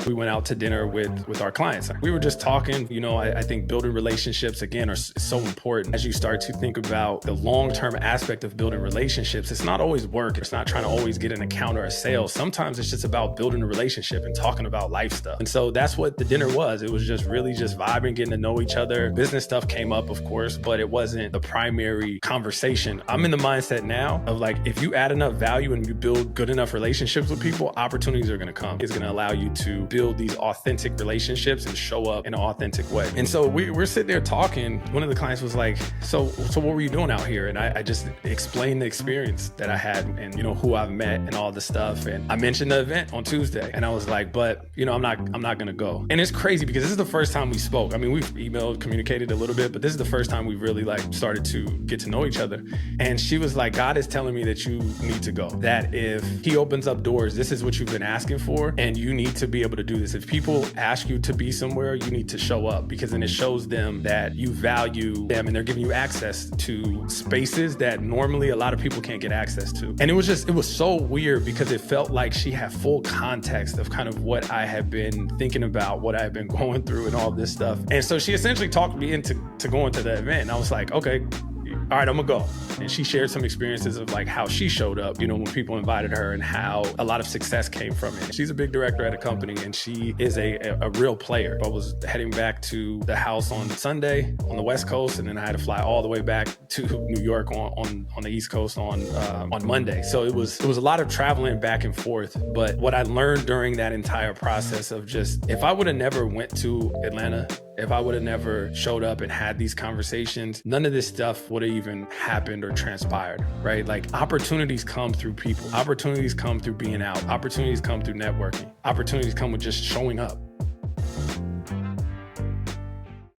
We went out to dinner with our clients. We were just talking, you know, I think building relationships, again, are so important. As you start to think about the long-term aspect of building relationships, it's not always work. It's not trying to always get an account or a sale. Sometimes it's just about building a relationship and talking about life stuff. And so that's what the dinner was. It was just really just vibing, getting to know each other. Business stuff came up, of course, but it wasn't the primary conversation. I'm in the mindset now of like, if you add enough value and you build good enough relationships with people, opportunities are going to come. It's going to allow you to build these authentic relationships and show up in an authentic way. And so we're sitting there talking. One of the clients was like, so what were you doing out here? And I just explained the experience that I had and, you know, who I've met and all the stuff. And I mentioned the event on Tuesday and I was like, but you know, I'm not going to go. And it's crazy because this is the first time we spoke. I mean, we've emailed, communicated a little bit, but this is the first time we really like started to get to know each other. And she was like, God is telling me that you need to go, that if he opens up doors, this is what you've been asking for. And you need to be able to do this. If people ask you to be somewhere, you need to show up, because then it shows them that you value them and they're giving you access to spaces that normally a lot of people can't get access to. And it was so weird because it felt like she had full context of kind of what I had been thinking about, what I had been going through and all this stuff. And so she essentially talked me into going to the event. And I was like, okay, all right, I'm gonna go. And she shared some experiences of like how she showed up, you know, when people invited her and how a lot of success came from it. She's a big director at a company and she is a real player. I was heading back to the house on Sunday on the West Coast, and then I had to fly all the way back to New York on the East Coast on Monday. So it was a lot of traveling back and forth. But what I learned during that entire process of just, if I would have never went to Atlanta, if I would have never showed up and had these conversations, none of this stuff would have even happened or transpired, right? Like opportunities come through people. Opportunities come through being out. Opportunities come through networking. Opportunities come with just showing up.